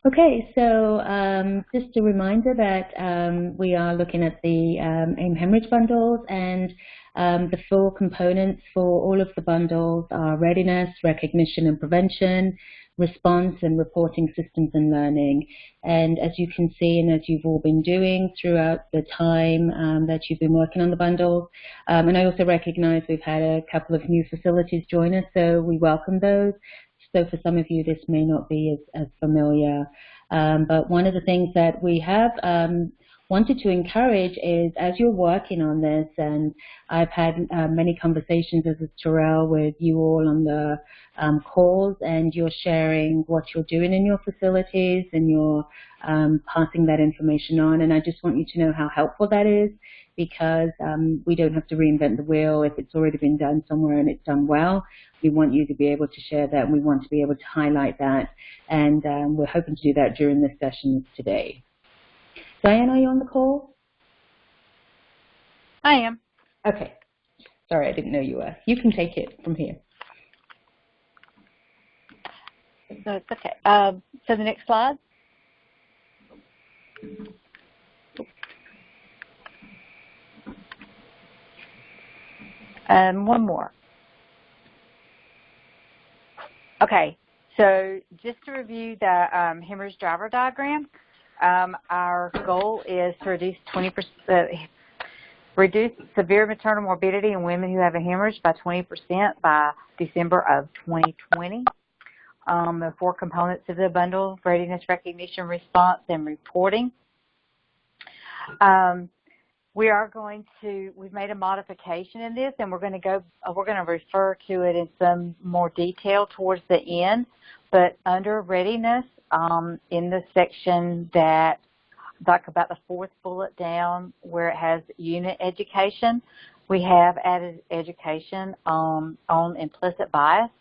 Okay, so just a reminder that we are looking at the AIM hemorrhage bundles, and the full components for all of the bundles are readiness, recognition and prevention, response and reporting systems and learning. And as you can see, and as you've all been doing throughout the time that you've been working on the bundles, and I also recognize we've had a couple of new facilities join us, so we welcome those. So for some of you, this may not be as familiar. But one of the things that we have wanted to encourage is, as you're working on this, and I've had many conversations as a Terrell with you all on the calls, and you're sharing what you're doing in your facilities, and you're passing that information on. And I just want you to know how helpful that is, because we don't have to reinvent the wheel if it's already been done somewhere and it's done well. We want you to be able to share that, and we want to be able to highlight that, and we're hoping to do that during this session today. Diane, are you on the call? I am. Okay. Sorry, I didn't know you were. You can take it from here. No, it's okay. So the next slide. One more. Okay, so just to review the hemorrhage driver diagram, our goal is to reduce severe maternal morbidity in women who have a hemorrhage by 20% by December of 2020. The 4 components of the bundle: readiness, recognition, response, and reporting. We've made a modification in this, and we're going to refer to it in some more detail towards the end. But under readiness, in the section that, like about the 4th bullet down where it has unit education, we have added education on implicit bias.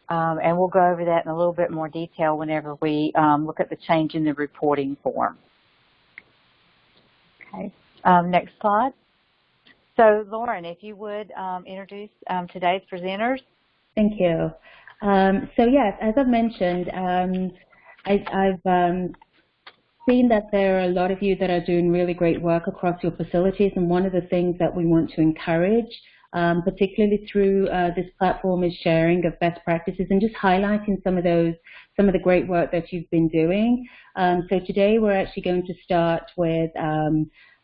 And we'll go over that in a little bit more detail whenever we look at the change in the reporting form. Okay. Next slide. So, Lauren, if you would introduce today's presenters. Thank you. So, yes, as I've mentioned, I've seen that there are a lot of you that are doing really great work across your facilities, and one of the things that we want to encourage, particularly through this platform, is sharing of best practices and just highlighting some of the great work that you've been doing. So today we're actually going to start with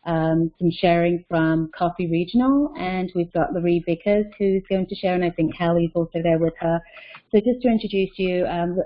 some sharing from Coffee Regional, and we've got Laree Vickers who's going to share, and I think Hallie's also there with her. So just to introduce you,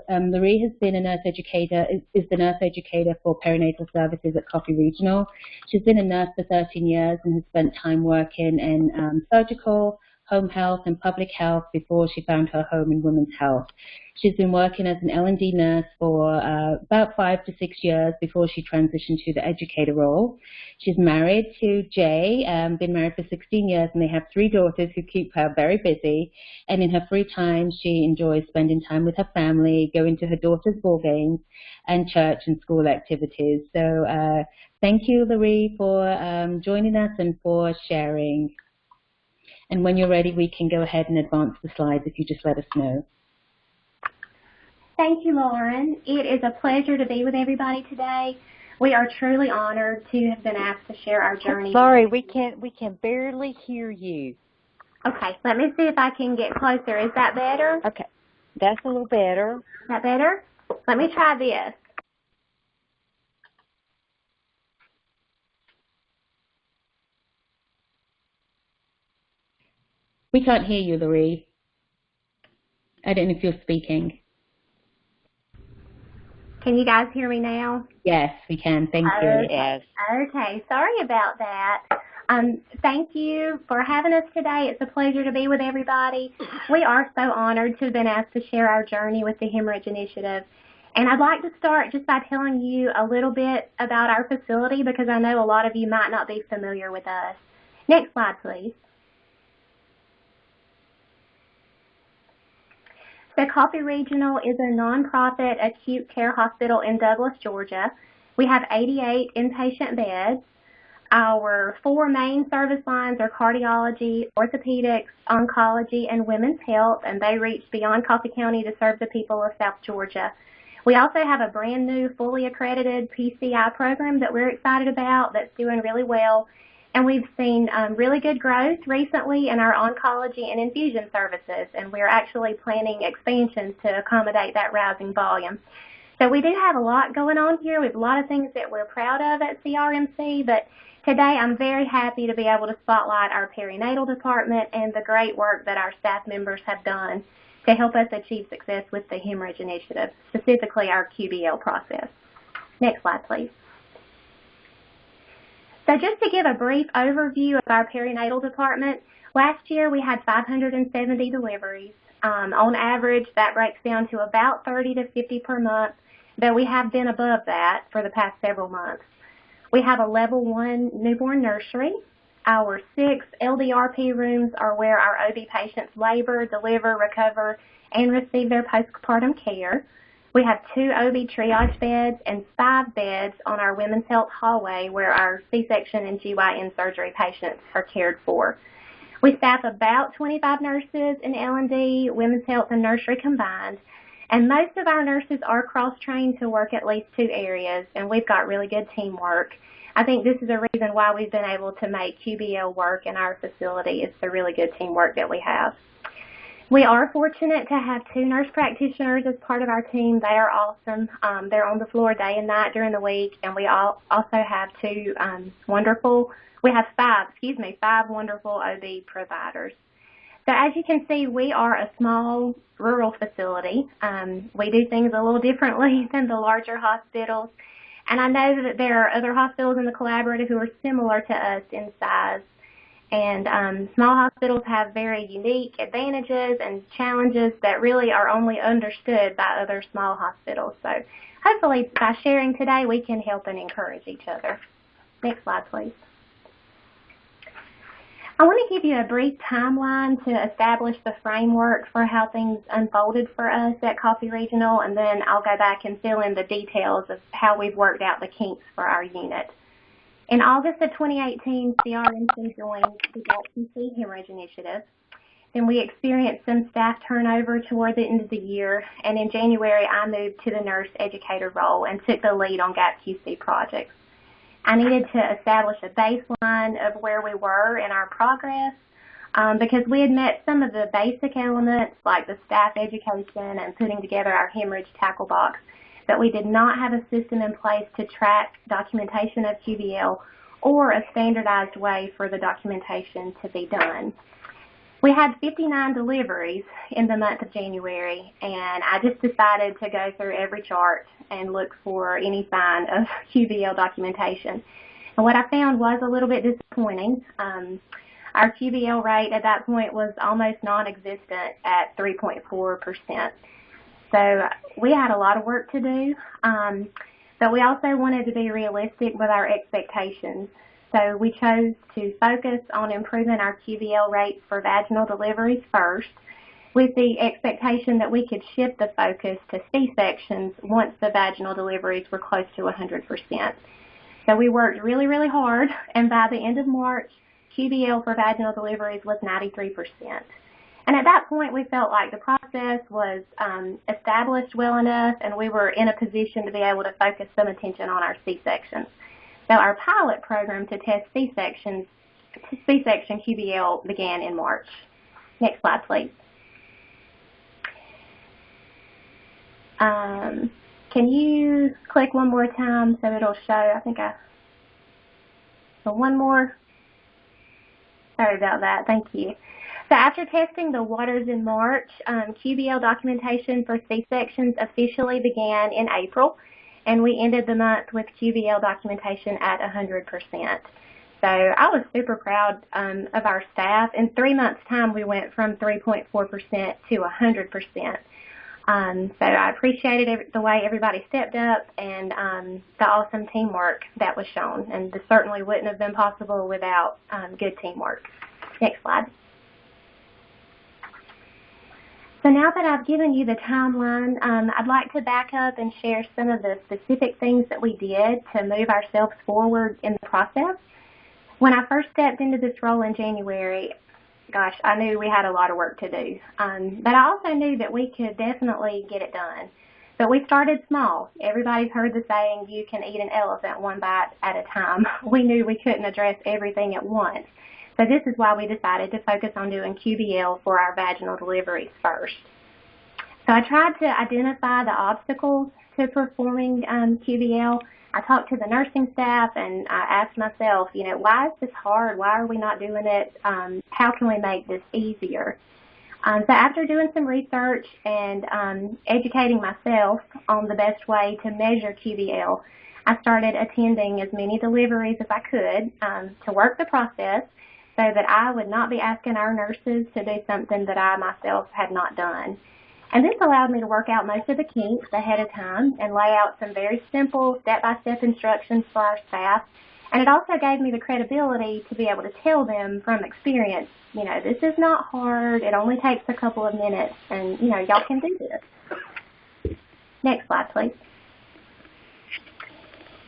Laree has been a nurse educator, is the nurse educator for perinatal services at Coffee Regional. She's been a nurse for 13 years and has spent time working in surgical, home health, and public health before she found her home in women's health. She's been working as an L&D nurse for about 5 to 6 years before she transitioned to the educator role. She's married to Jay, been married for 16 years, and they have 3 daughters who keep her very busy. And in her free time, she enjoys spending time with her family, going to her daughter's ball games, and church and school activities. So thank you, Laree, for joining us and for sharing. And when you're ready, we can go ahead and advance the slides if you just let us know. Thank you, Lauren. It is a pleasure to be with everybody today. We are truly honored to have been asked to share our journey. Sorry, we can barely hear you. Okay, let me see if I can get closer. Is that better? Okay, that's a little better. Is that better? Let me try this. We can't hear you, Laree. I don't know if you're speaking. Can you guys hear me now? Yes, we can. Thank you. Yes. Okay, sorry about that. Thank you for having us today. It's a pleasure to be with everybody. We are so honored to have been asked to share our journey with the Hemorrhage Initiative. And I'd like to start just by telling you a little bit about our facility, because I know a lot of you might not be familiar with us. Next slide, please. So Coffee Regional is a nonprofit acute care hospital in Douglas, Georgia. We have 88 inpatient beds. Our 4 main service lines are cardiology, orthopedics, oncology, and women's health, and they reach beyond Coffee County to serve the people of South Georgia. We also have a brand new fully accredited PCI program that we're excited about that's doing really well. And we've seen really good growth recently in our oncology and infusion services, and we're actually planning expansions to accommodate that rising volume. So we do have a lot going on here. We have a lot of things that we're proud of at CRMC, but today I'm very happy to be able to spotlight our perinatal department and the great work that our staff members have done to help us achieve success with the hemorrhage initiative, specifically our QBL process. Next slide, please. So just to give a brief overview of our perinatal department, last year we had 570 deliveries. On average, that breaks down to about 30 to 50 per month, though we have been above that for the past several months. We have a level 1 newborn nursery. Our 6 LDRP rooms are where our OB patients labor, deliver, recover, and receive their postpartum care. We have 2 OB triage beds and 5 beds on our women's health hallway where our C-section and GYN surgery patients are cared for. We staff about 25 nurses in L&D, women's health, and nursery combined. And most of our nurses are cross-trained to work at least 2 areas, and we've got really good teamwork. I think this is a reason why we've been able to make QBL work in our facility. It's the really good teamwork that we have. We are fortunate to have 2 nurse practitioners as part of our team. They are awesome. They're on the floor day and night during the week, and we also have 2 5 wonderful OB providers. So as you can see, we are a small rural facility. We do things a little differently than the larger hospitals. And I know that there are other hospitals in the collaborative who are similar to us in size. And small hospitals have very unique advantages and challenges that really are only understood by other small hospitals. So hopefully by sharing today, we can help and encourage each other. Next slide, please. I want to give you a brief timeline to establish the framework for how things unfolded for us at Coffee Regional, and then I'll go back and fill in the details of how we've worked out the kinks for our unit. In August of 2018, CRMC joined the GaPQC hemorrhage initiative. Then we experienced some staff turnover toward the end of the year, and in January I moved to the nurse educator role and took the lead on GaPQC projects. I needed to establish a baseline of where we were in our progress because we had met some of the basic elements like the staff education and putting together our hemorrhage tackle box, but we did not have a system in place to track documentation of QBL or a standardized way for the documentation to be done. We had 59 deliveries in the month of January, and I just decided to go through every chart and look for any sign of QBL documentation. And what I found was a little bit disappointing. Our QBL rate at that point was almost non-existent at 3.4%. So we had a lot of work to do, but we also wanted to be realistic with our expectations. So we chose to focus on improving our QBL rates for vaginal deliveries first, with the expectation that we could shift the focus to C-sections once the vaginal deliveries were close to 100%. So we worked really, really hard, and by the end of March, QBL for vaginal deliveries was 93%. And at that point, we felt like the process was established well enough, and we were in a position to be able to focus some attention on our C-sections. So our pilot program to test C-section QBL began in March. Next slide, please. Can you click one more time so it'll show? So one more. Sorry about that. Thank you. So after testing the waters in March, QBL documentation for C-sections officially began in April, and we ended the month with QBL documentation at 100%. So I was super proud of our staff. In 3 months' time, we went from 3.4% to 100%. So I appreciated the way everybody stepped up and the awesome teamwork that was shown. And this certainly wouldn't have been possible without good teamwork. Next slide. So now that I've given you the timeline, I'd like to back up and share some of the specific things that we did to move ourselves forward in the process. When I first stepped into this role in January, gosh, I knew we had a lot of work to do. But I also knew that we could definitely get it done. But we started small. Everybody's heard the saying, you can eat an elephant one bite at a time. We knew we couldn't address everything at once. So this is why we decided to focus on doing QBL for our vaginal deliveries first. So I tried to identify the obstacles to performing QBL. I talked to the nursing staff and I asked myself, why is this hard? Why are we not doing it? How can we make this easier? So after doing some research and educating myself on the best way to measure QBL, I started attending as many deliveries as I could to work the process so that I would not be asking our nurses to do something that I myself had not done. And this allowed me to work out most of the kinks ahead of time and lay out some very simple step-by-step instructions for our staff. And it also gave me the credibility to be able to tell them from experience, this is not hard, it only takes a couple of minutes, and, y'all can do this. Next slide, please.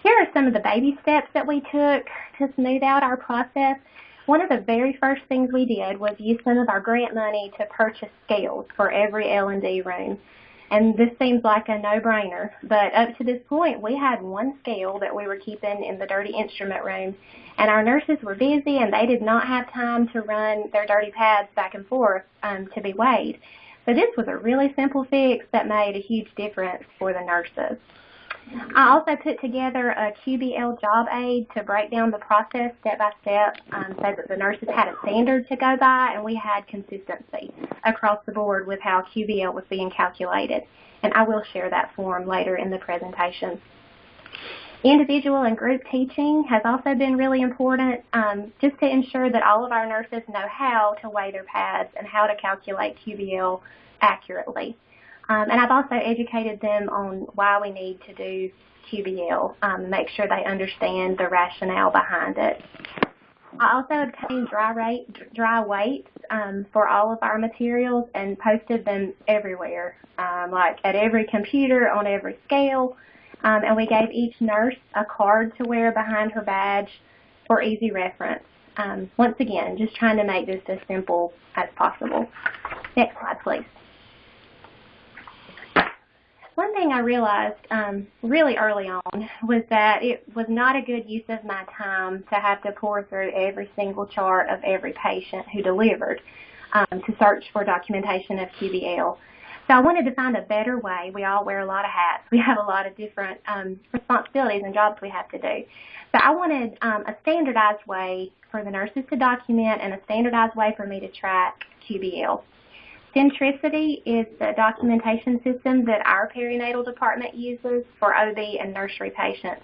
Here are some of the baby steps that we took to smooth out our process. One of the very first things we did was use some of our grant money to purchase scales for every L&D room. And this seems like a no-brainer, but up to this point, we had one scale that we were keeping in the dirty instrument room, and our nurses were busy and they did not have time to run their dirty pads back and forth to be weighed. So this was a really simple fix that made a huge difference for the nurses. I also put together a QBL job aid to break down the process step by step so that the nurses had a standard to go by and we had consistency across the board with how QBL was being calculated. And I will share that form later in the presentation. Individual and group teaching has also been really important just to ensure that all of our nurses know how to weigh their pads and how to calculate QBL accurately. And I've also educated them on why we need to do QBL, make sure they understand the rationale behind it. I also obtained dry weights for all of our materials and posted them everywhere, like at every computer, on every scale, and we gave each nurse a card to wear behind her badge for easy reference. Once again, just trying to make this as simple as possible. Next slide, please. One thing I realized really early on was that it was not a good use of my time to have to pour through every single chart of every patient who delivered to search for documentation of QBL. So I wanted to find a better way. We all wear a lot of hats. We have a lot of different responsibilities and jobs we have to do. So I wanted a standardized way for the nurses to document and a standardized way for me to track QBL. Centricity is the documentation system that our perinatal department uses for OB and nursery patients.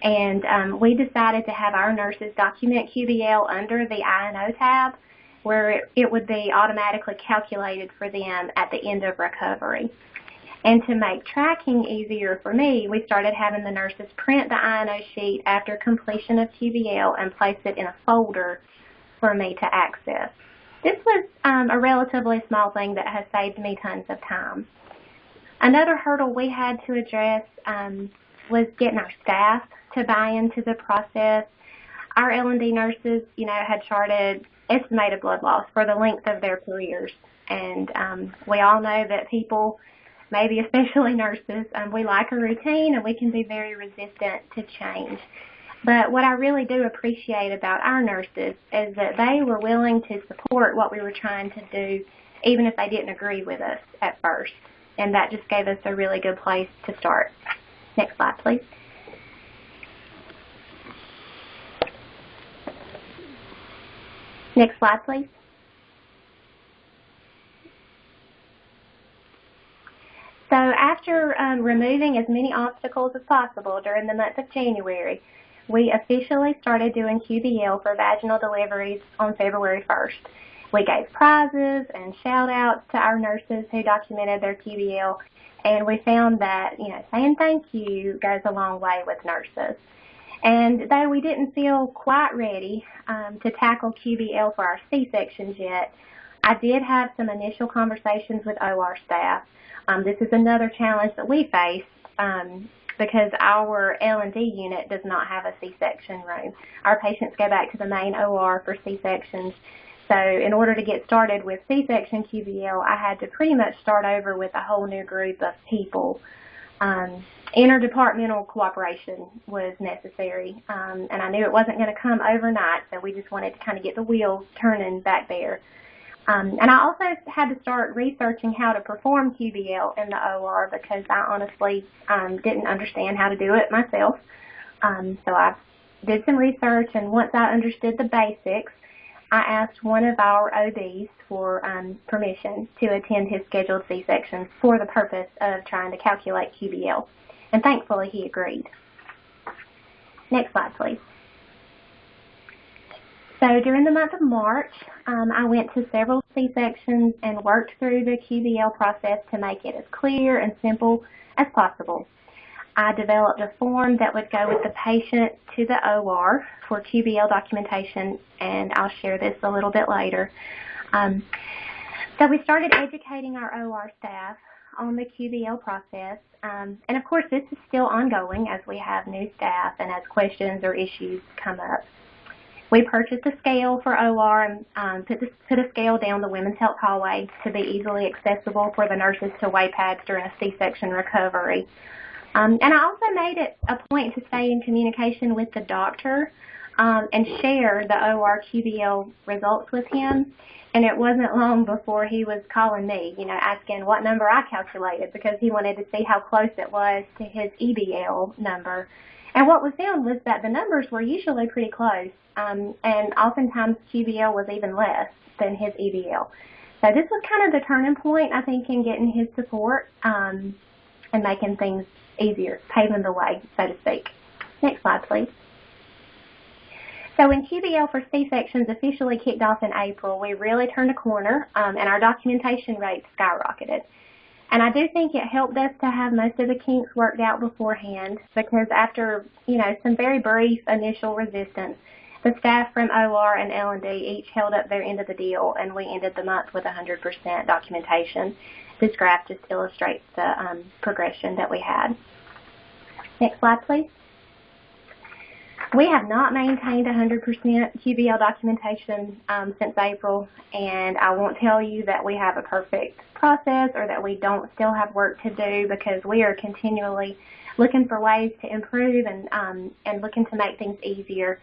And we decided to have our nurses document QBL under the I&O tab, where it would be automatically calculated for them at the end of recovery. And to make tracking easier for me, we started having the nurses print the I&O sheet after completion of QBL and place it in a folder for me to access. This was a relatively small thing that has saved me tons of time. Another hurdle we had to address was getting our staff to buy into the process. Our L&D nurses, had charted estimated blood loss for the length of their careers. And we all know that people, maybe especially nurses, we like a routine and we can be very resistant to change. But what I really do appreciate about our nurses is that they were willing to support what we were trying to do, even if they didn't agree with us at first. And that just gave us a really good place to start. Next slide, please. Next slide, please. So after removing as many obstacles as possible during the month of January, we officially started doing QBL for vaginal deliveries on February 1st. We gave prizes and shout-outs to our nurses who documented their QBL, and we found that, saying thank you goes a long way with nurses. And though we didn't feel quite ready to tackle QBL for our C-sections yet, I did have some initial conversations with OR staff. This is another challenge that we face because our L&D unit does not have a C-section room. Our patients go back to the main OR for C-sections. So in order to get started with C-section QBL, I had to pretty much start over with a whole new group of people. Interdepartmental cooperation was necessary, and I knew it wasn't going to come overnight, so we just wanted to kind of get the wheels turning back there. And I also had to start researching how to perform QBL in the OR because I honestly didn't understand how to do it myself. So I did some research, and once I understood the basics, I asked one of our OBs for permission to attend his scheduled C-sections for the purpose of trying to calculate QBL. And thankfully, he agreed. Next slide, please. So during the month of March, I went to several C-sections and worked through the QBL process to make it as clear and simple as possible. I developed a form that would go with the patient to the OR for QBL documentation, and I'll share this a little bit later. So we started educating our OR staff on the QBL process, and of course this is still ongoing as we have new staff and as questions or issues come up. We purchased a scale for OR and put a scale down the women's health hallway to be easily accessible for the nurses to weigh pads during a C-section recovery. And I also made it a point to stay in communication with the doctor and share the OR QBL results with him. And it wasn't long before he was calling me, asking what number I calculated because he wanted to see how close it was to his EBL number. And what was found was that the numbers were usually pretty close, and oftentimes QBL was even less than his EBL. So this was kind of the turning point, I think, in getting his support and making things easier, paving the way, so to speak. Next slide, please. So when QBL for C-sections officially kicked off in April, we really turned a corner, and our documentation rates skyrocketed. And I do think it helped us to have most of the kinks worked out beforehand because after, some very brief initial resistance, the staff from OR and L&D each held up their end of the deal, and we ended the month with 100% documentation. This graph just illustrates the progression that we had. Next slide, please. We have not maintained 100% QBL documentation since April, and I won't tell you that we have a perfect process or that we don't still have work to do because we are continually looking for ways to improve and looking to make things easier.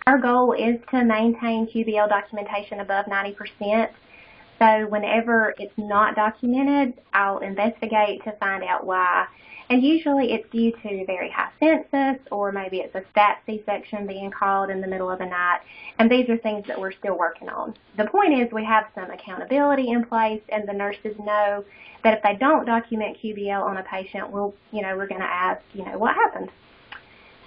Our goal is to maintain QBL documentation above 90%. So whenever it's not documented, I'll investigate to find out why. And usually it's due to very high census, or maybe it's a stat C-section being called in the middle of the night. And these are things that we're still working on. The point is we have some accountability in place, and the nurses know that if they don't document QBL on a patient, we're going to ask, what happened?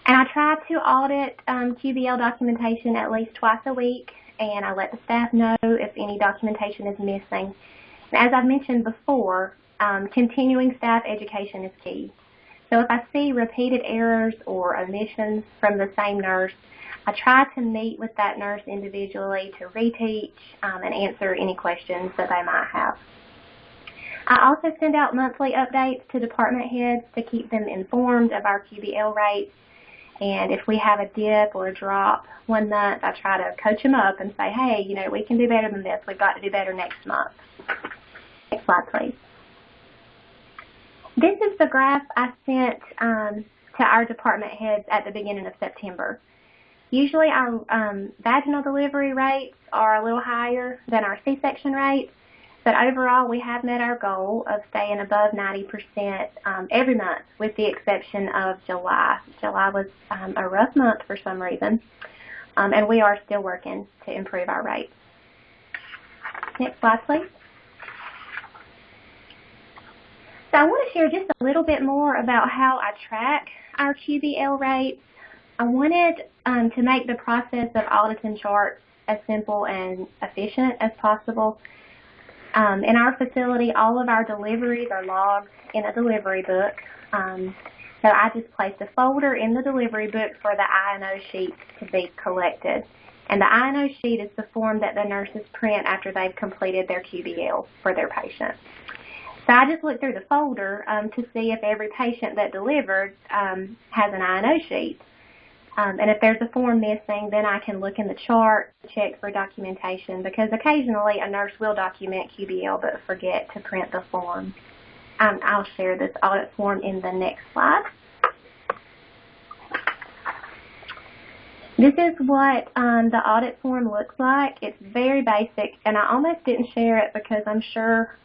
And I try to audit QBL documentation at least twice a week, and I let the staff know if any documentation is missing. And as I've mentioned before, continuing staff education is key. So if I see repeated errors or omissions from the same nurse, I try to meet with that nurse individually to reteach and answer any questions that they might have. I also send out monthly updates to department heads to keep them informed of our QBL rates. And if we have a dip or a drop one month, I try to coach them up and say, hey, we can do better than this. We've got to do better next month. Next slide, please. This is the graph I sent to our department heads at the beginning of September. Usually our vaginal delivery rates are a little higher than our C-section rates, but overall we have met our goal of staying above 90% every month with the exception of July. July was a rough month for some reason, and we are still working to improve our rates. Next slide, please. So I want to share just a little bit more about how I track our QBL rates. I wanted to make the process of auditing charts as simple and efficient as possible. In our facility, all of our deliveries are logged in a delivery book. So I just placed a folder in the delivery book for the I&O sheets to be collected. And the I&O sheet is the form that the nurses print after they've completed their QBL for their patient. So I just looked through the folder to see if every patient that delivered has an I&O sheet. And if there's a form missing, then I can look in the chart, check for documentation, because occasionally a nurse will document QBL but forget to print the form. I'll share this audit form in the next slide. This is what the audit form looks like. It's very basic, and I almost didn't share it because I'm sure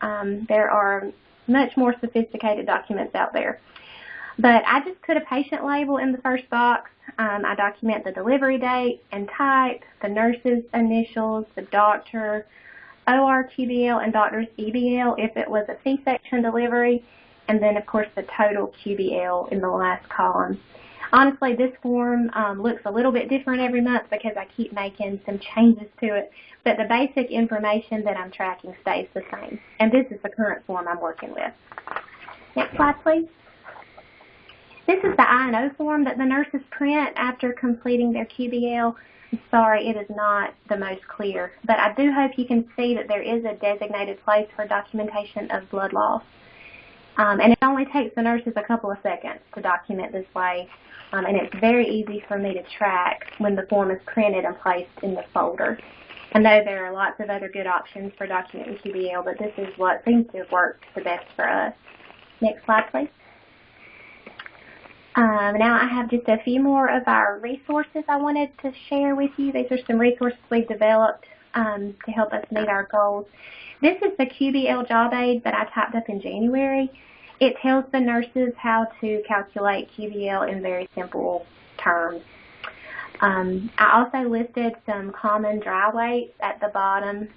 there are much more sophisticated documents out there. But I just put a patient label in the first box. I document the delivery date and type, the nurse's initials, the doctor, OR QBL, and doctor's EBL if it was a C-section delivery, and then, of course, the total QBL in the last column. Honestly, this form looks a little bit different every month because I keep making some changes to it, but the basic information that I'm tracking stays the same. And this is the current form I'm working with. Next slide, please. This is the I&O form that the nurses print after completing their QBL. I'm sorry, it is not the most clear, but I do hope you can see that there is a designated place for documentation of blood loss. And it only takes the nurses a couple of seconds to document this way, and it's very easy for me to track when the form is printed and placed in the folder. I know there are lots of other good options for documenting QBL, but this is what seems to have worked the best for us. Next slide, please. Now I have just a few more of our resources I wanted to share with you. These are some resources we've developed to help us meet our goals. This is the QBL job aid that I typed up in January. It tells the nurses how to calculate QBL in very simple terms. I also listed some common dry weights at the bottom.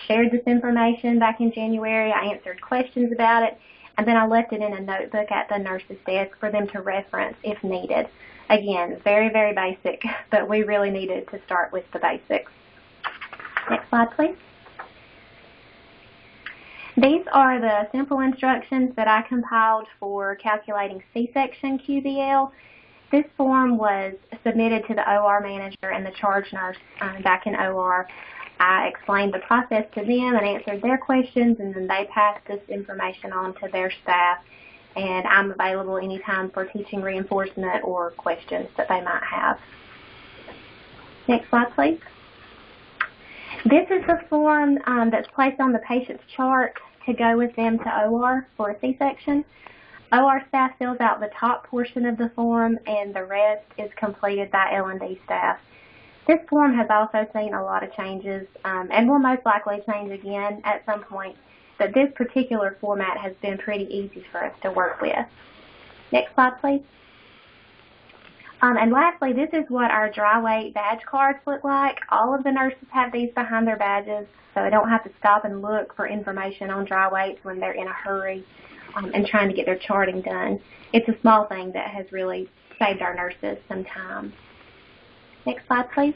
Shared this information back in January. I answered questions about it, and then I left it in a notebook at the nurse's desk for them to reference if needed. Again, very, very basic, but we really needed to start with the basics. Next slide, please. These are the simple instructions that I compiled for calculating C-section QBL. This form was submitted to the OR manager and the charge nurse back in OR. I explained the process to them and answered their questions, and then they passed this information on to their staff. And I'm available anytime for teaching reinforcement or questions that they might have. Next slide, please. This is the form that's placed on the patient's chart to go with them to OR for a C-section. OR staff fills out the top portion of the form, and the rest is completed by L&D staff. This form has also seen a lot of changes and will most likely change again at some point, but this particular format has been pretty easy for us to work with. Next slide, please. And lastly, this is what our dry weight badge cards look like. All of the nurses have these behind their badges, so they don't have to stop and look for information on dry weights when they're in a hurry and trying to get their charting done. It's a small thing that has really saved our nurses some time. Next slide, please.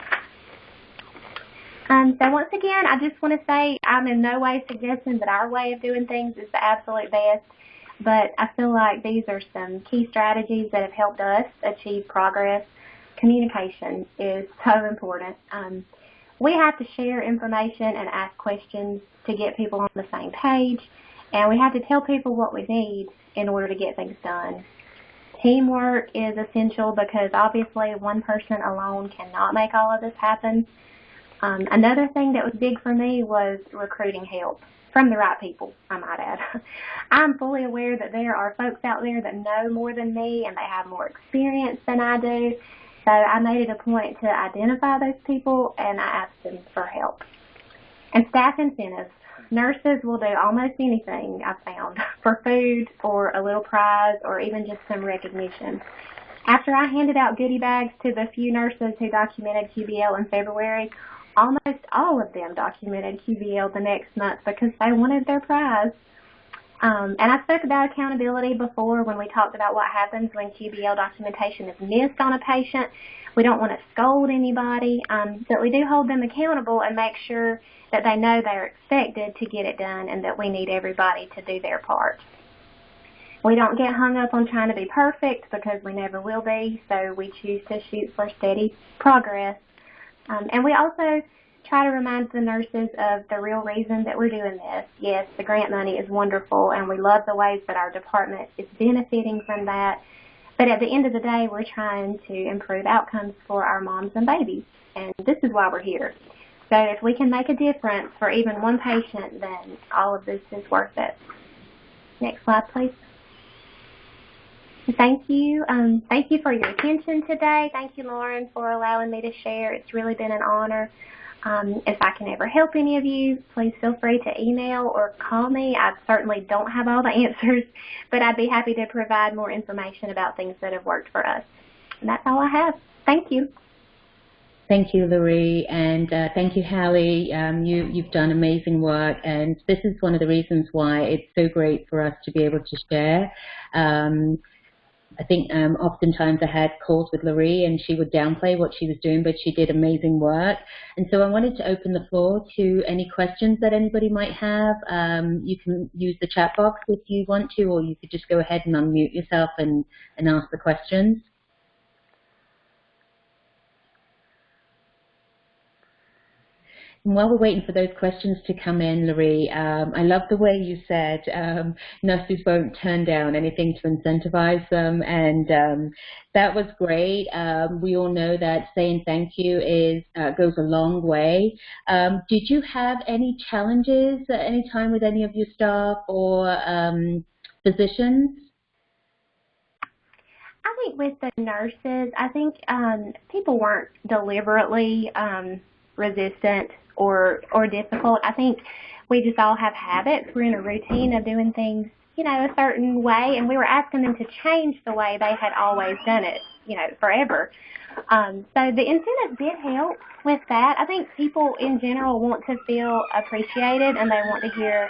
So once again, I just want to say I'm in no way suggesting that our way of doing things is the absolute best, but I feel like these are some key strategies that have helped us achieve progress. Communication is so important. We have to share information and ask questions to get people on the same page, and we have to tell people what we need in order to get things done. Teamwork is essential because obviously one person alone cannot make all of this happen. Another thing that was big for me was recruiting help from the right people, I might add. I'm fully aware that there are folks out there that know more than me and they have more experience than I do. So I made it a point to identify those people and I asked them for help. And staff incentives. Nurses will do almost anything, I've found, for food or a little prize or even just some recognition. After I handed out goodie bags to the few nurses who documented QBL in February, almost all of them documented QBL the next month because they wanted their prize. And I spoke about accountability before when we talked about what happens when QBL documentation is missed on a patient. We don't want to scold anybody, but we do hold them accountable and make sure that they know they're expected to get it done and that we need everybody to do their part. We don't get hung up on trying to be perfect because we never will be, so we choose to shoot for steady progress. And we also try to remind the nurses of the real reason that we're doing this. Yes, the grant money is wonderful, and we love the ways that our department is benefiting from that. But at the end of the day, we're trying to improve outcomes for our moms and babies, and this is why we're here. So if we can make a difference for even one patient, then all of this is worth it. Next slide, please. Thank you. Thank you for your attention today. Thank you, Lauren, for allowing me to share. It's really been an honor. If I can ever help any of you, please feel free to email or call me. I certainly don't have all the answers, but I'd be happy to provide more information about things that have worked for us. And that's all I have. Thank you. Thank you, Laree, and thank you, Hallie. You've done amazing work, and this is one of the reasons why it's so great for us to be able to share. I think oftentimes I had calls with Laree and she would downplay what she was doing, but she did amazing work. And so I wanted to open the floor to any questions that anybody might have. You can use the chat box if you want to, or you could just go ahead and unmute yourself and ask the questions. And while we're waiting for those questions to come in, Laree, I love the way you said nurses won't turn down anything to incentivize them, and that was great. We all know that saying thank you goes a long way. Did you have any challenges at any time with any of your staff or physicians? I think with the nurses, I think people weren't deliberately resistant or difficult. I think we just all have habits. We're in a routine of doing things, a certain way, and we were asking them to change the way they had always done it, forever. So the incentive did help with that. I think people in general want to feel appreciated, and they want to hear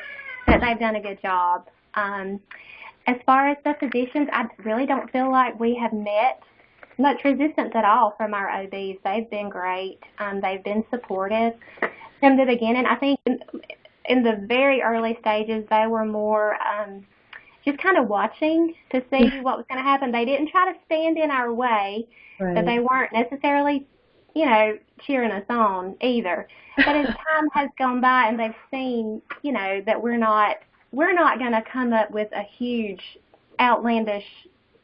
that they've done a good job. As far as the physicians, I really don't feel like we have met much resistance at all from our OBs. They've been great. They've been supportive from the beginning. I think in the very early stages, they were more just kind of watching to see what was going to happen. They didn't try to stand in our way, Right. but they weren't necessarily, cheering us on either. But as time has gone by and they've seen, that we're not going to come up with a huge, outlandish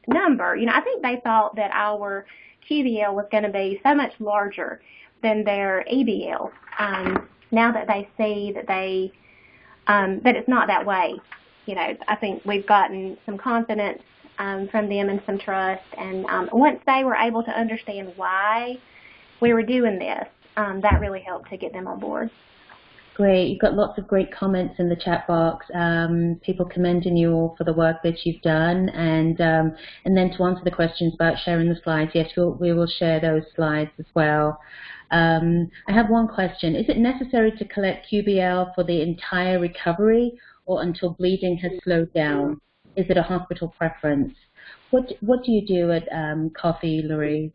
number. I think they thought that our QBL was going to be so much larger than their EBL. Now that they see that that it's not that way, I think we've gotten some confidence from them and some trust. And once they were able to understand why we were doing this, that really helped to get them on board. Great. You've got lots of great comments in the chat box. People commending you all for the work that you've done, and then to answer the questions about sharing the slides, yes, we will share those slides as well. I have one question. Is it necessary to collect QBL for the entire recovery or until bleeding has slowed down? Is it a hospital preference? What do you do at Coffee, Laree?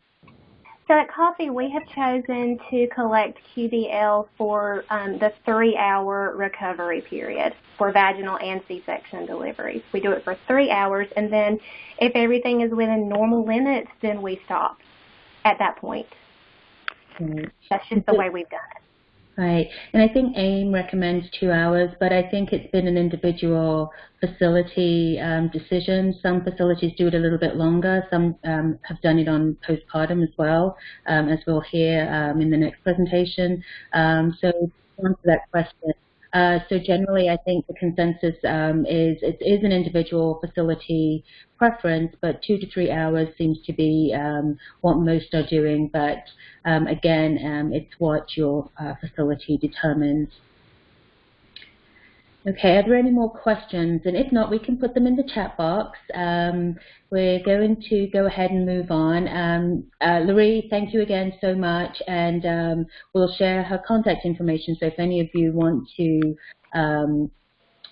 So at Coffee, we have chosen to collect QBL for the 3-hour recovery period for vaginal and C-section deliveries. We do it for 3 hours, and then if everything is within normal limits, then we stop at that point. Right. That's just the way we've done it. Right, and I think AIM recommends 2 hours, but I think it's been an individual facility decision. Some facilities do it a little bit longer. Some have done it on postpartum as well, as we'll hear in the next presentation. So to answer that question, so generally I think the consensus is it is an individual facility preference, but 2 to 3 hours seems to be what most are doing, but again, it's what your facility determines. Okay, are there any more questions? And if not, we can put them in the chat box. We're going to go ahead and move on. Laree, thank you again so much, and we'll share her contact information, so if any of you want to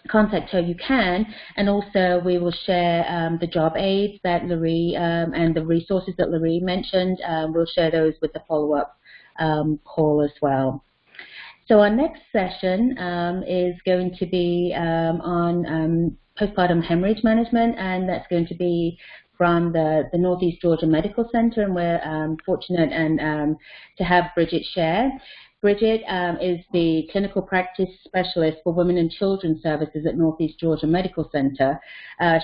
contact her, you can, and also we will share the job aids that Laree and the resources that Laree mentioned. We'll share those with the follow-up call as well. So our next session is going to be on postpartum hemorrhage management, and that's going to be from the Northeast Georgia Medical Center, and we're fortunate and to have Bridget share. Bridget is the clinical practice specialist for women and children services at Northeast Georgia Medical Center.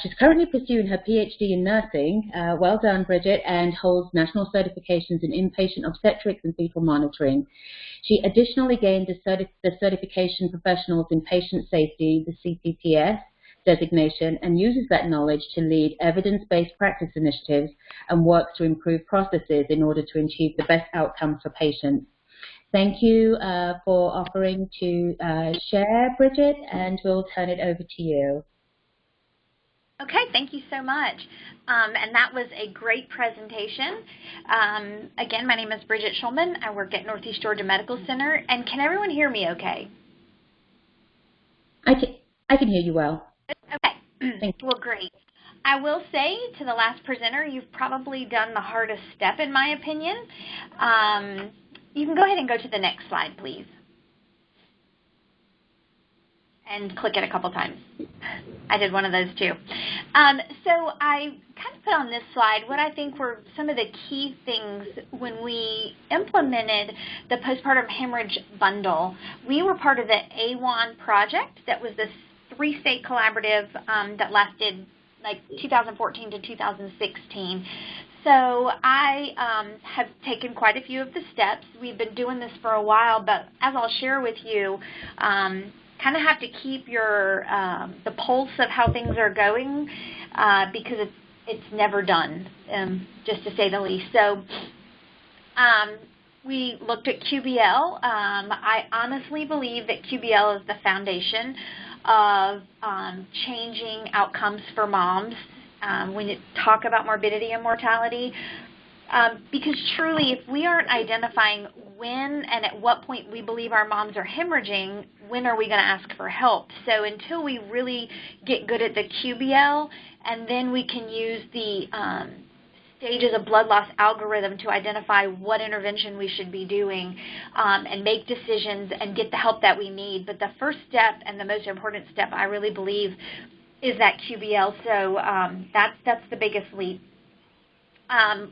She's currently pursuing her PhD in nursing. Well done, Bridget, and holds national certifications in inpatient obstetrics and fetal monitoring. She additionally gained the certification professionals in patient safety, the CPPS designation, and uses that knowledge to lead evidence-based practice initiatives and work to improve processes in order to achieve the best outcomes for patients. Thank you for offering to share, Bridget, and we'll turn it over to you. Okay, thank you so much. And that was a great presentation. Again, my name is Bridget Schulman. I work at Northeast Georgia Medical Center. And can everyone hear me okay? I can hear you well. Okay, well, great. I will say to the last presenter, you've probably done the hardest step in my opinion. You can go ahead and go to the next slide, please. And click it a couple times. I did one of those too. So I kind of put on this slide what I think were some of the key things when we implemented the postpartum hemorrhage bundle. We were part of the AWAN project that was this 3-state collaborative that lasted like 2014 to 2016. So I have taken quite a few of the steps. We've been doing this for a while, but as I'll share with you, kind of have to keep your the pulse of how things are going because it's never done, just to say the least. So we looked at QBL. I honestly believe that QBL is the foundation of changing outcomes for moms when you talk about morbidity and mortality. Because truly, if we aren't identifying when and at what point we believe our moms are hemorrhaging, when are we going to ask for help? So until we really get good at the QBL, and then we can use the stages of blood loss algorithm to identify what intervention we should be doing and make decisions and get the help that we need. But the first step and the most important step, I really believe, is that QBL. So that's the biggest leap.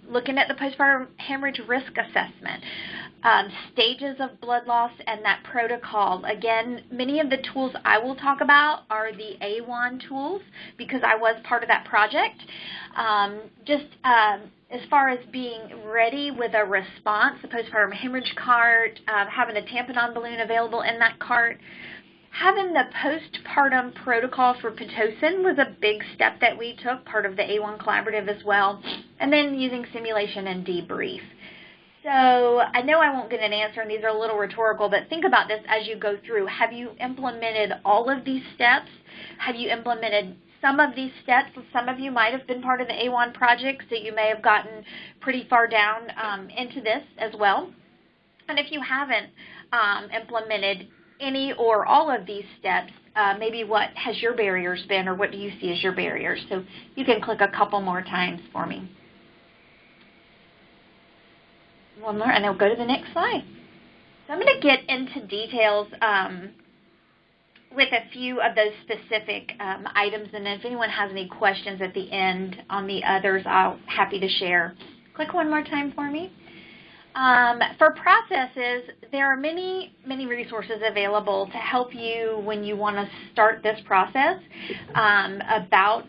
Looking at the postpartum hemorrhage risk assessment, stages of blood loss, and that protocol. Again, many of the tools I will talk about are the AWAN tools because I was part of that project. As far as being ready with a response, the postpartum hemorrhage cart, having a tamponade balloon available in that cart. Having the postpartum protocol for Pitocin was a big step that we took, part of the A1 collaborative as well, and then using simulation and debrief. So I know I won't get an answer, and these are a little rhetorical, but think about this as you go through. Have you implemented all of these steps? Have you implemented some of these steps? Some of you might have been part of the A1 project, so you may have gotten pretty far down into this as well. And if you haven't implemented any or all of these steps, maybe what has your barriers been, or what do you see as your barriers? So you can click a couple more times for me. One more, and I'll go to the next slide. So I'm going to get into details with a few of those specific items, and if anyone has any questions at the end on the others, I'm happy to share. Click one more time for me. For processes, there are many resources available to help you when you want to start this process about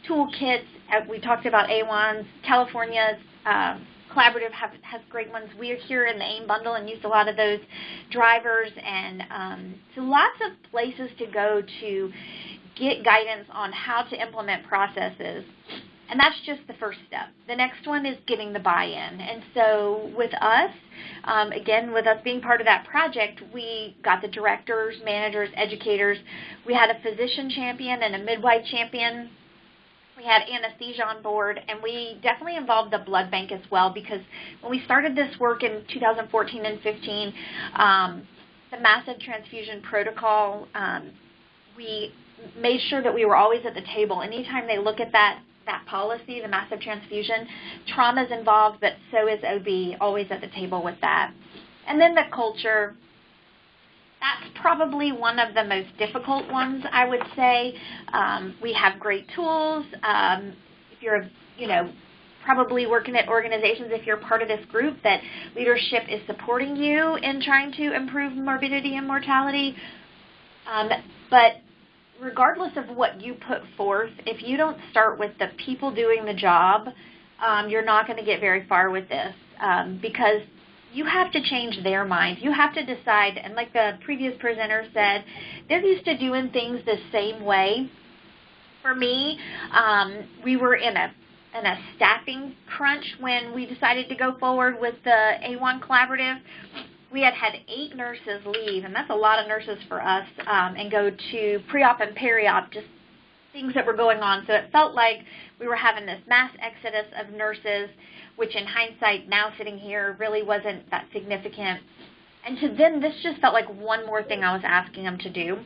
toolkits. We talked about A1s. California's collaborative has great ones. We're here in the AIM bundle and used a lot of those drivers, and so lots of places to go to get guidance on how to implement processes. And that's just the first step. The next one is getting the buy-in. And so with us, again, with us being part of that project, we got the directors, managers, educators. We had a physician champion and a midwife champion. We had anesthesia on board, and we definitely involved the blood bank as well, because when we started this work in 2014 and 15, the massive transfusion protocol, we made sure that we were always at the table. Anytime they look at that policy, the massive transfusion, trauma is involved, but so is OB, always at the table with that. And then the culture, that's probably one of the most difficult ones, I would say. We have great tools. If you're, probably working at organizations, if you're part of this group, that leadership is supporting you in trying to improve morbidity and mortality. But regardless of what you put forth, if you don't start with the people doing the job, you're not going to get very far with this, because you have to change their mind. You have to decide, and like the previous presenter said, they're used to doing things the same way. For me, we were in a staffing crunch when we decided to go forward with the A1 Collaborative. We had 8 nurses leave, and that's a lot of nurses for us, and go to pre-op and peri-op, just things that were going on. So it felt like we were having this mass exodus of nurses, which in hindsight, now sitting here, really wasn't that significant. And to them, this just felt like one more thing I was asking them to do.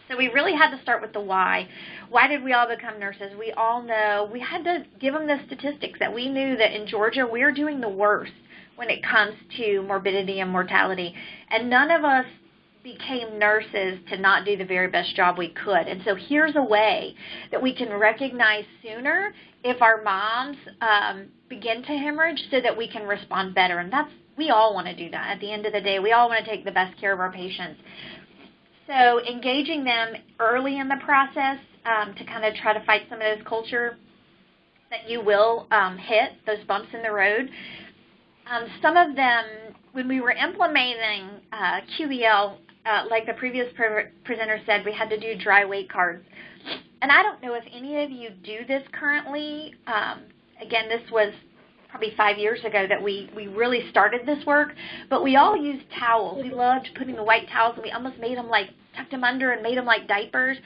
So we really had to start with the why. Why did we all become nurses? We all know we had to give them the statistics that we knew that in Georgia we're doing the worst when it comes to morbidity and mortality. And none of us became nurses to not do the very best job we could. And so here's a way that we can recognize sooner if our moms begin to hemorrhage so that we can respond better. And we all want to do that. At the end of the day, we all want to take the best care of our patients. So engaging them early in the process to kind of try to fight some of those culture that you will hit, those bumps in the road. Some of them, when we were implementing QBL, like the previous presenter said, we had to do dry weight cards. And I don't know if any of you do this currently. Again, this was probably 5 years ago that we really started this work, but we all used towels. We loved putting the white towels, and we almost made them like, tucked them under and made them like diapers.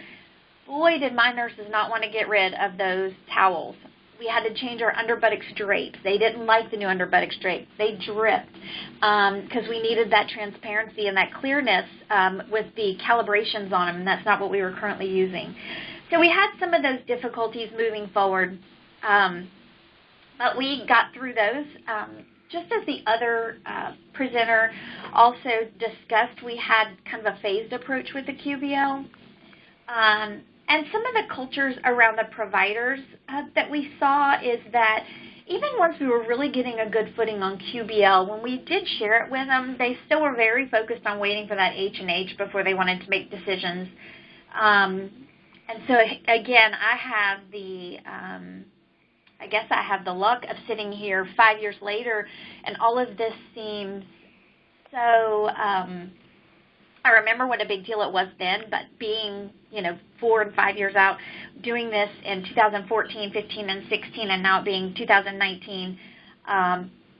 Boy, did my nurses not want to get rid of those towels. We had to change our underbuttocks drapes. They didn't like the new underbuttocks drapes. They dripped because we needed that transparency and that clearness with the calibrations on them, and that's not what we were currently using. So we had some of those difficulties moving forward, but we got through those. Just as the other presenter also discussed, we had kind of a phased approach with the QBL. And some of the cultures around the providers that we saw is that even once we were really getting a good footing on QBL, when we did share it with them, they still were very focused on waiting for that H&H before they wanted to make decisions. And so, again, I have the, I guess I have the luck of sitting here 5 years later, and all of this seems so, I remember what a big deal it was then, but being, 4 and 5 years out, doing this in 2014, 15, and 16, and now it being 2019,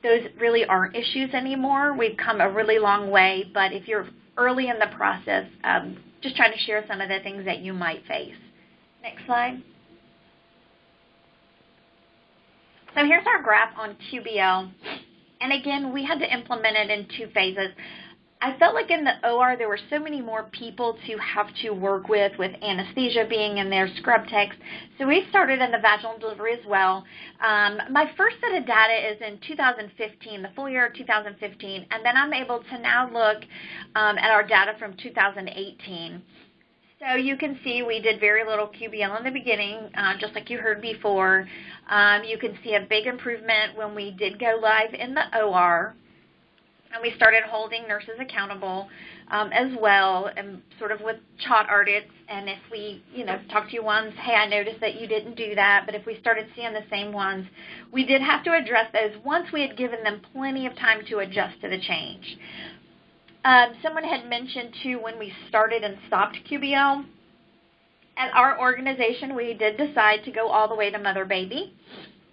those really aren't issues anymore. We've come a really long way, but if you're early in the process, just trying to share some of the things that you might face. Next slide. So here's our graph on QBL. And again, we had to implement it in 2 phases. I felt like in the OR there were so many more people to have to work with anesthesia being in there, scrub techs. So we started in the vaginal delivery as well. My first set of data is in 2015, the full year of 2015, and then I'm able to now look at our data from 2018. So you can see we did very little QBL in the beginning, just like you heard before. You can see a big improvement when we did go live in the OR. And we started holding nurses accountable as well, and sort of with chart audits. And if we, talk to you once, hey, I noticed that you didn't do that. But if we started seeing the same ones, we did have to address those once we had given them plenty of time to adjust to the change. Someone had mentioned, too, when we started and stopped QBL, at our organization, we did decide to go all the way to mother-baby.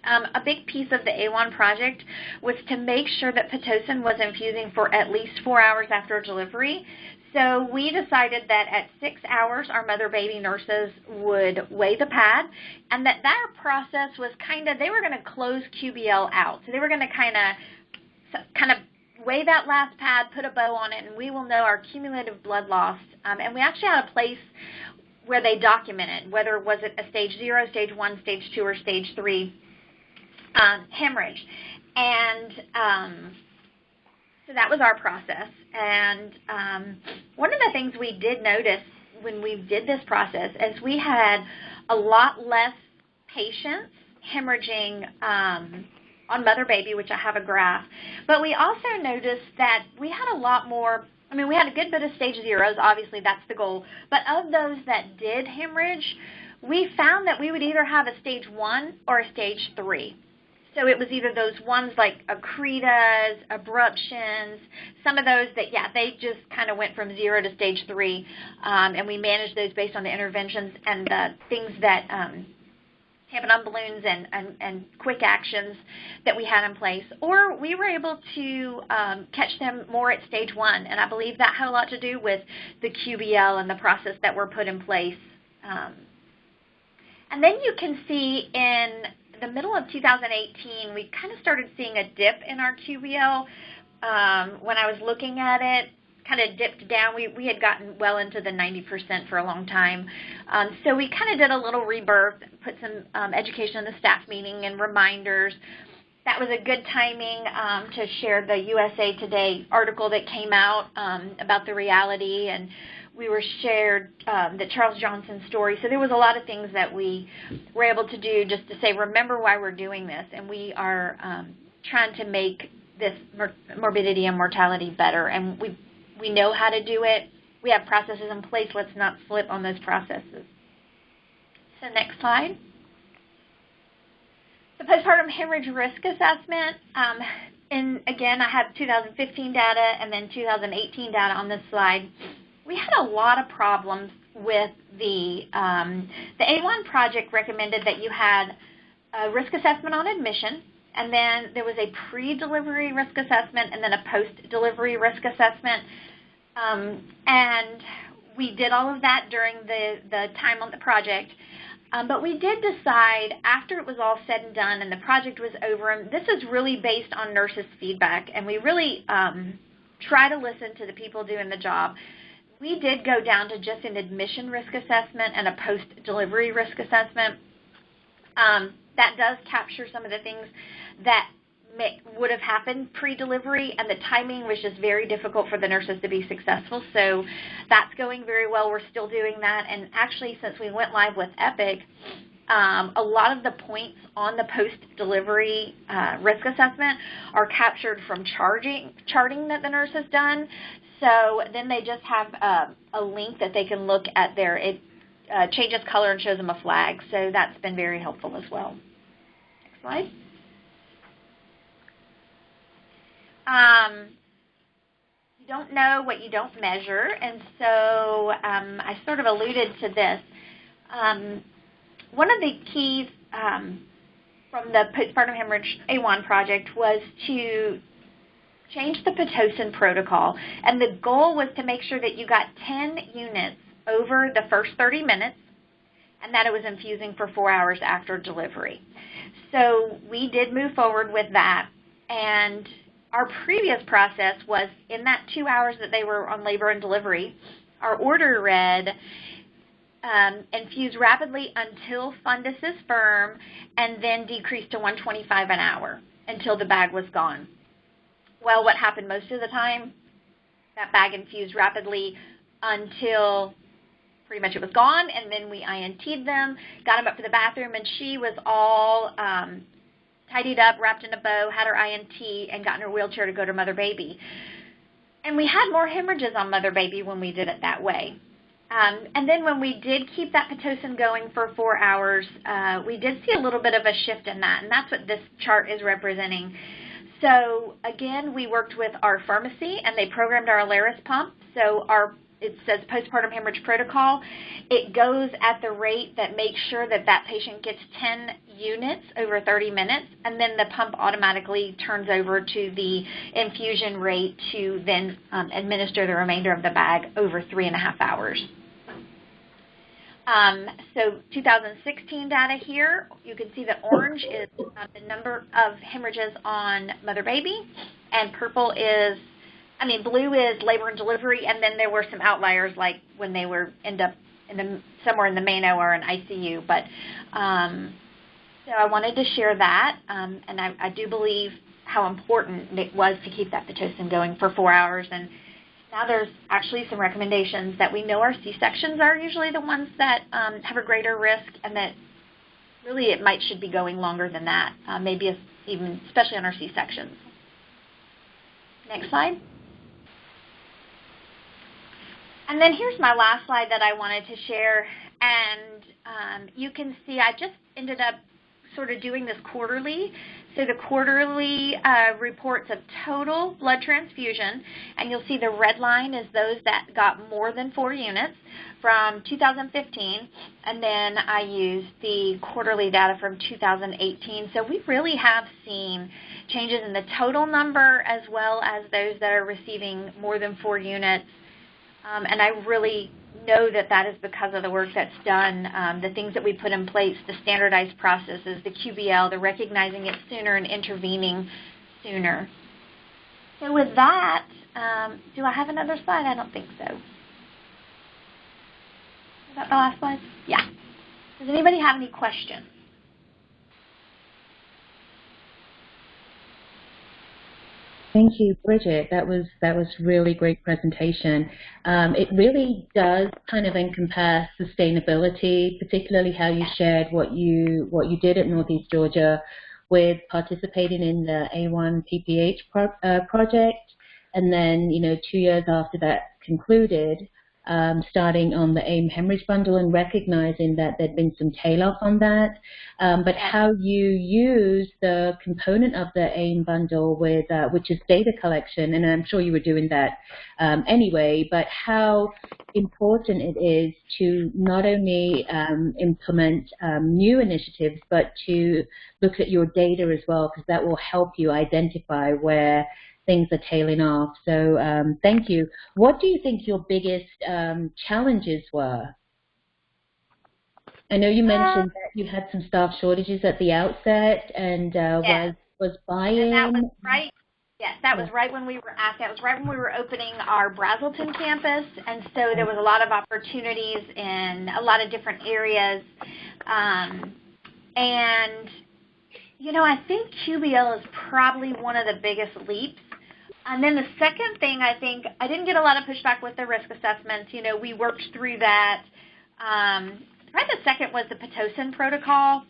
A big piece of the A1 project was to make sure that Pitocin was infusing for at least 4 hours after delivery. So we decided that at 6 hours, our mother-baby nurses would weigh the pad, and that process was they were going to close QBL out. So they were going to kind of weigh that last pad, put a bow on it, and we will know our cumulative blood loss. And we actually had a place where they documented whether was it a stage 0, stage 1, stage 2, or stage 3 hemorrhage. And so that was our process. And one of the things we did notice when we did this process is we had a lot less patients hemorrhaging on mother-baby, which I have a graph. But we also noticed that we had a lot more, I mean, we had a good bit of stage zeros, obviously that's the goal, but of those that did hemorrhage, we found that we would either have a stage 1 or a stage 3. So it was either those ones like accretas, abruptions, some of those that, yeah, they just kind of went from 0 to stage 3, and we managed those based on the interventions and the things that tampon balloons and quick actions that we had in place. Or we were able to catch them more at stage 1, and I believe that had a lot to do with the QBL and the process that were put in place. And then you can see in the middle of 2018, we kind of started seeing a dip in our QBL. When I was looking at it, kind of dipped down. We had gotten well into the 90% for a long time. So we kind of did a little rebirth, put some education in the staff meeting and reminders. That was a good timing to share the USA Today article that came out about the reality, and we were shared the Charles Johnson story. So there was a lot of things that we were able to do just to say, remember why we're doing this, and we are trying to make this morbidity and mortality better, and we know how to do it. We have processes in place. Let's not slip on those processes. So next slide. The postpartum hemorrhage risk assessment. And again, I have 2015 data and then 2018 data on this slide. We had a lot of problems with the A1 project recommended that you had a risk assessment on admission, and then there was a pre-delivery risk assessment and then a post-delivery risk assessment. And we did all of that during the time on the project. But we did decide after it was all said and done and the project was over, and this is really based on nurses' feedback, and we really try to listen to the people doing the job. We did go down to just an admission risk assessment and a post-delivery risk assessment. That does capture some of the things that would have happened pre-delivery, and the timing was just very difficult for the nurses to be successful. So that's going very well. We're still doing that. And actually, since we went live with Epic, a lot of the points on the post-delivery risk assessment are captured from charting that the nurse has done. So then they just have a link that they can look at there. It changes color and shows them a flag. So that's been very helpful as well. Next slide. You don't know what you don't measure, and so I sort of alluded to this. One of the keys from the postpartum hemorrhage A1 project was to change the Pitocin protocol, and the goal was to make sure that you got 10 units over the first 30 minutes and that it was infusing for 4 hours after delivery. So we did move forward with that, and our previous process was in that 2 hours that they were on labor and delivery, our order read infuse rapidly until fundus is firm and then decrease to 125 an hour until the bag was gone. Well, what happened most of the time? That bag infused rapidly until pretty much it was gone, and then we INT'd them, got them up to the bathroom, and she was all tidied up, wrapped in a bow, had her INT, and got in her wheelchair to go to mother baby. And we had more hemorrhages on mother baby when we did it that way. And then when we did keep that Pitocin going for 4 hours, we did see a little bit of a shift in that, and that's what this chart is representing. So again, we worked with our pharmacy, and they programmed our Laree pump. So it says postpartum hemorrhage protocol. It goes at the rate that makes sure that that patient gets 10 units over 30 minutes, and then the pump automatically turns over to the infusion rate to then administer the remainder of the bag over 3.5 hours. So 2016 data here, you can see that orange is the number of hemorrhages on mother baby, and purple is, blue is labor and delivery, and then there were some outliers like when they were end up somewhere in the main OR and ICU. But so I wanted to share that, and I do believe how important it was to keep that Pitocin going for 4 hours. And now there's actually some recommendations that we know our C-sections are usually the ones that have a greater risk, and that really it should be going longer than that, maybe even especially on our C-sections. Next slide. And then here's my last slide that I wanted to share, and you can see I just ended up sort of doing this quarterly. So the quarterly reports of total blood transfusion, and you'll see the red line is those that got more than 4 units from 2015, and then I used the quarterly data from 2018. So we really have seen changes in the total number as well as those that are receiving more than 4 units. And I really know that that is because of the work that's done, the things that we put in place, the standardized processes, the QBL, the recognizing it sooner and intervening sooner. So with that, do I have another slide? I don't think so. Is that my last slide? Yeah. Does anybody have any questions? Thank you, Bridget. That was really great presentation. It really does kind of encompass sustainability, particularly how you shared what you did at Northeast Georgia with participating in the A1 PPH project, and then 2 years after that concluded, starting on the AIM hemorrhage bundle and recognizing that there'd been some tail off on that, but how you use the component of the AIM bundle with which is data collection, and I'm sure you were doing that anyway, but how important it is to not only implement new initiatives, but to look at your data as well, because that will help you identify where things are tailing off. So thank you. What do you think your biggest challenges were? I know you mentioned that you had some staff shortages at the outset, and yes. was buy-in. And that was right. Yes, that was right when we were at that. Was right when we were opening our Brazelton campus, and so there was a lot of opportunities in a lot of different areas, and I think QBL is probably one of the biggest leaps. And then the second thing, I think, I didn't get a lot of pushback with the risk assessments. We worked through that. Right, the second was the Pitocin protocol.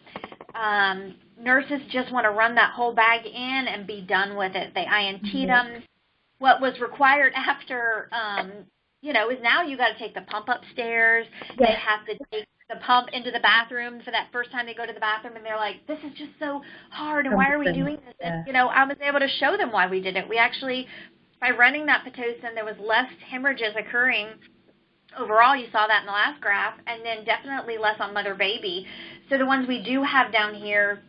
Nurses just want to run that whole bag in and be done with it. They INT'd them. What was required after, is now you got to take the pump upstairs. Yes. They have to take the pump into the bathroom for that first time they go to the bathroom, and they're like, this is just so hard, and why are we doing this? Yeah. And, I was able to show them why we did it. We actually, by running that Pitocin, there was less hemorrhages occurring. Overall, you saw that in the last graph, and then definitely less on mother-baby. So the ones we do have down here,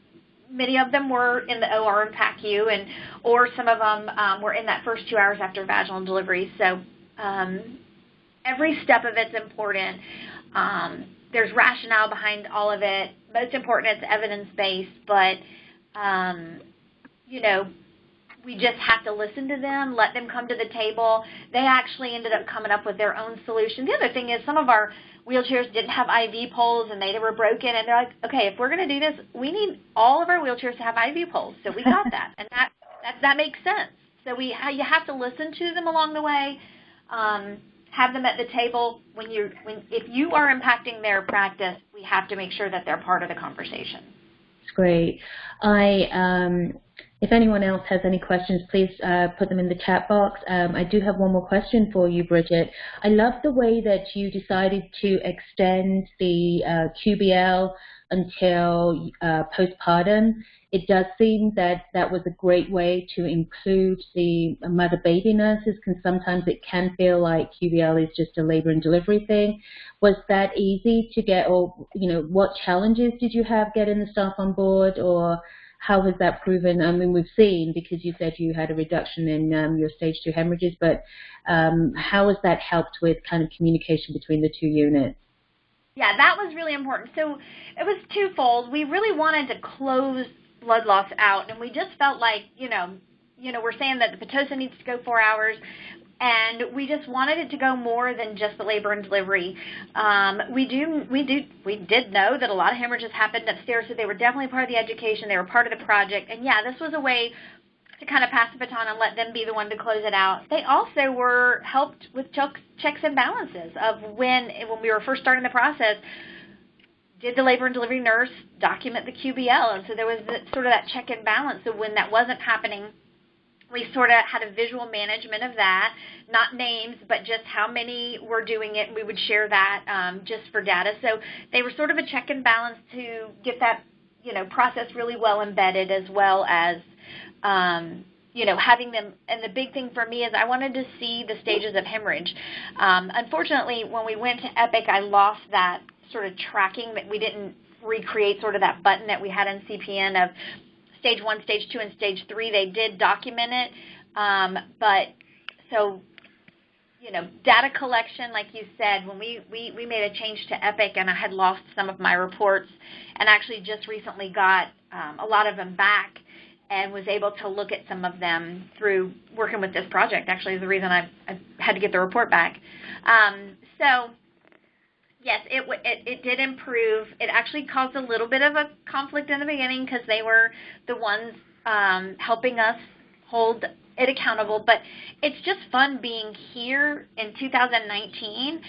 many of them were in the OR and PACU, or some of them were in that first 2 hours after vaginal delivery. So every step of it's important. There's rationale behind all of it. Most important, it's evidence-based, but, we just have to listen to them, let them come to the table. They actually ended up coming up with their own solution. The other thing is some of our wheelchairs didn't have IV poles, and they were broken, and they're like, okay, if we're going to do this, we need all of our wheelchairs to have IV poles. So we got that, and that makes sense. So you have to listen to them along the way. Have them at the table. If you are impacting their practice, we have to make sure that they're part of the conversation. That's great. If anyone else has any questions, please put them in the chat box. I do have one more question for you, Bridget. I love the way that you decided to extend the QBL until postpartum. It does seem that that was a great way to include the mother-baby nurses, because sometimes it can feel like QBL is just a labor and delivery thing. Was that easy to get, or what challenges did you have getting the staff on board, or how has that proven? I mean, we've seen, because you said you had a reduction in your stage 2 hemorrhages, but how has that helped with kind of communication between the 2 units? Yeah, that was really important. So it was twofold. We really wanted to close blood loss out, and we just felt like, we're saying that the Pitocin needs to go 4 hours, and we just wanted it to go more than just the labor and delivery. We did know that a lot of hemorrhages happened upstairs, so they were definitely part of the education. They were part of the project, and yeah, this was a way to kind of pass the baton and let them be the one to close it out. They also were helped with checks and balances of when we were first starting the process. did the labor and delivery nurse document the QBL? And so there was sort of that check and balance. So when that wasn't happening, we sort of had a visual management of that, not names, but just how many were doing it, and we would share that just for data. So they were sort of a check and balance to get that, process really well embedded, as well as, having them. And the big thing for me is I wanted to see the stages of hemorrhage. Unfortunately, when we went to Epic, I lost that sort of tracking, that we didn't recreate sort of that button that we had in CPN of Stage 1, Stage 2, and Stage 3. They did document it, but so, data collection, like you said, when we made a change to Epic, and I had lost some of my reports, and actually just recently got a lot of them back, and was able to look at some of them through working with this project. Actually, is the reason I had to get the report back. So yes, it did improve. It actually caused a little bit of a conflict in the beginning because they were the ones helping us hold it accountable. But it's just fun being here in 2019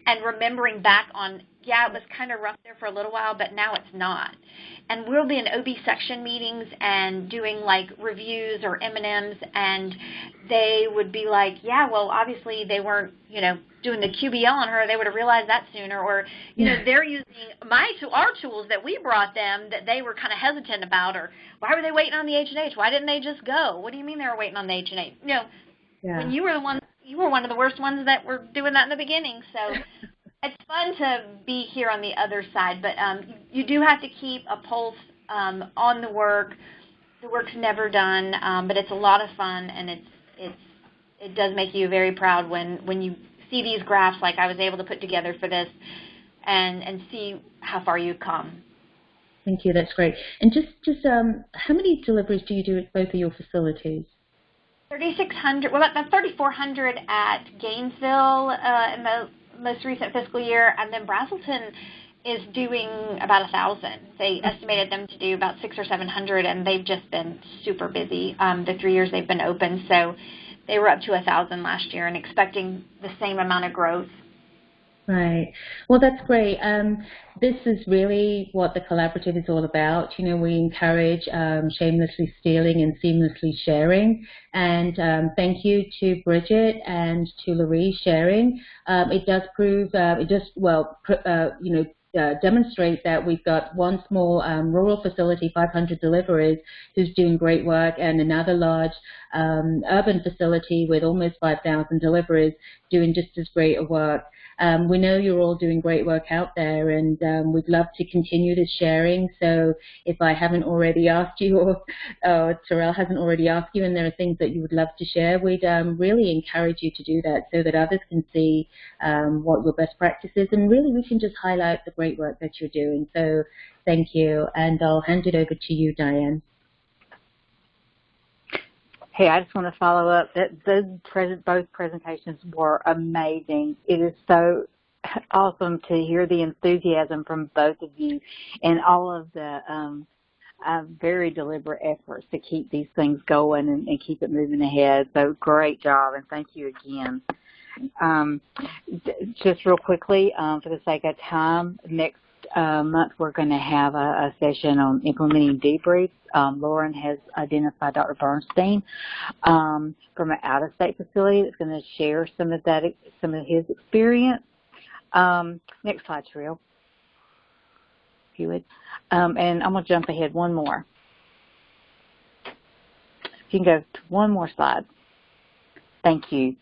and remembering back on, yeah, it was kind of rough there for a little while, but now it's not. And we'll be in OB section meetings and doing like reviews or M&Ms, and they would be like, yeah, well, obviously they weren't, doing the QBL on her. They would have realized that sooner. Or, they're using our tools that we brought them that they were kind of hesitant about, or why were they waiting on the H&H? Why didn't they just go? What do you mean they were waiting on the H&H? When you were one of the worst ones that were doing that in the beginning. So it's fun to be here on the other side, but you do have to keep a pulse on the work. The work's never done, but it's a lot of fun, and it does make you very proud when you see these graphs like I was able to put together for this, and see how far you've come. Thank you. That's great. And just how many deliveries do you do at both of your facilities? 3,600. Well, that's 3,400 at Gainesville in the most recent fiscal year, and then Brazelton is doing about 1,000. They estimated them to do about 600 or 700, and they've just been super busy the 3 years they've been open. So they were up to 1,000 last year and expecting the same amount of growth. Right. Well, that's great. This is really what the collaborative is all about. We encourage shamelessly stealing and seamlessly sharing. And thank you to Bridget and to Laree sharing. It does prove, demonstrate that we've got one small rural facility, 500 deliveries, who's doing great work, and another large urban facility with almost 5,000 deliveries doing just as great a work. We know you're all doing great work out there, and we'd love to continue this sharing. So if I haven't already asked you, or Terrell hasn't already asked you, and there are things that you would love to share, we'd really encourage you to do that so that others can see what your best practice is, and really we can just highlight the great work that you're doing. So thank you, and I'll hand it over to you, Diane. Hey, I just want to follow up that both presentations were amazing. It is so awesome to hear the enthusiasm from both of you and all of the very deliberate efforts to keep these things going and keep it moving ahead. So great job, and thank you again. Just real quickly, for the sake of time, next month we're going to have a session on implementing debriefs. Lauren has identified Dr. Bernstein from an out-of-state facility that's going to share some of his experience. Next slide, Terrell, if you would. And I'm going to jump ahead one more. If you can go to one more slide. Thank you.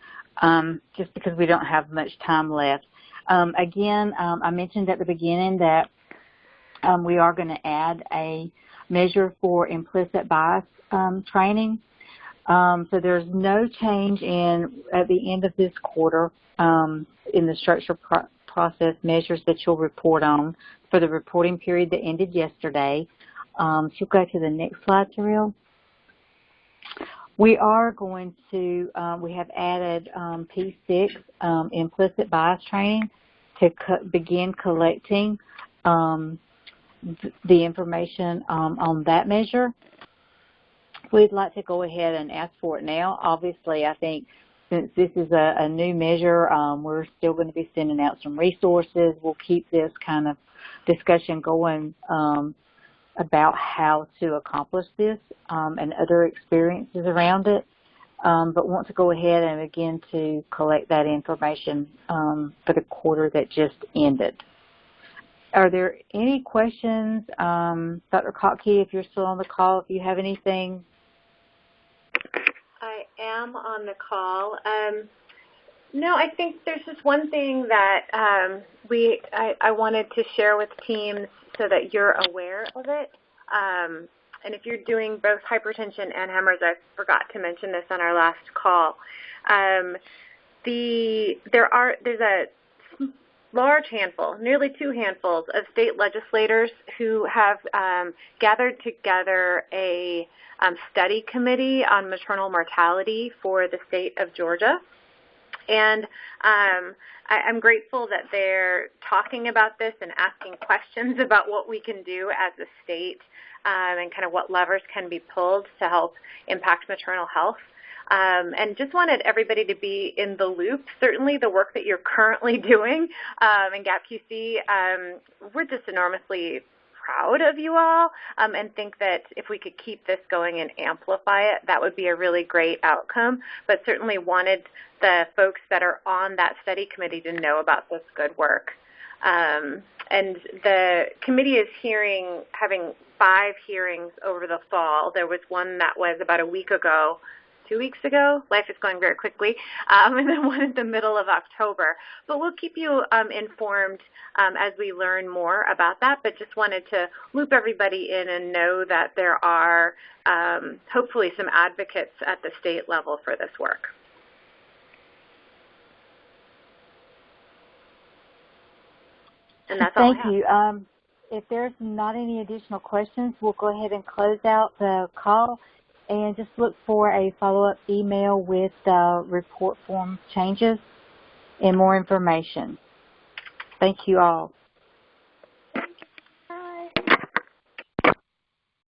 Just because we don't have much time left. Again, I mentioned at the beginning that we are going to add a measure for implicit bias training. So there's no change at the end of this quarter in the structure process measures that you'll report on for the reporting period that ended yesterday. So you'll go to the next slide, Terrell. We are going to, we have added P6, implicit bias training, to begin collecting the information on that measure. We'd like to go ahead and ask for it now. Obviously, I think since this is a new measure, we're still going to be sending out some resources. We'll keep this kind of discussion going about how to accomplish this and other experiences around it. But want to go ahead and begin to collect that information for the quarter that just ended. Are there any questions? Dr. Kottke, if you're still on the call, if you have anything. I am on the call. No, I think there's just one thing that I wanted to share with teams so that you're aware of it. And if you're doing both hypertension and hemorrhage, I forgot to mention this on our last call. There's a large handful, nearly 2 handfuls of state legislators who have gathered together a study committee on maternal mortality for the state of Georgia. And I'm grateful that they're talking about this and asking questions about what we can do as a state and kind of what levers can be pulled to help impact maternal health. And just wanted everybody to be in the loop. Certainly the work that you're currently doing in GaPQC, we're just enormously proud of you all and think that if we could keep this going and amplify it, that would be a really great outcome. But certainly wanted the folks that are on that study committee to know about this good work. And the committee is having 5 hearings over the fall. There was one that was about a week ago, 2 weeks ago. Life is going very quickly. And then one in the middle of October. But we'll keep you informed as we learn more about that. But just wanted to loop everybody in and know that there are hopefully some advocates at the state level for this work. And that's all I have. Thank you. If there's not any additional questions, we'll go ahead and close out the call and just look for a follow-up email with report form changes and more information. Thank you all.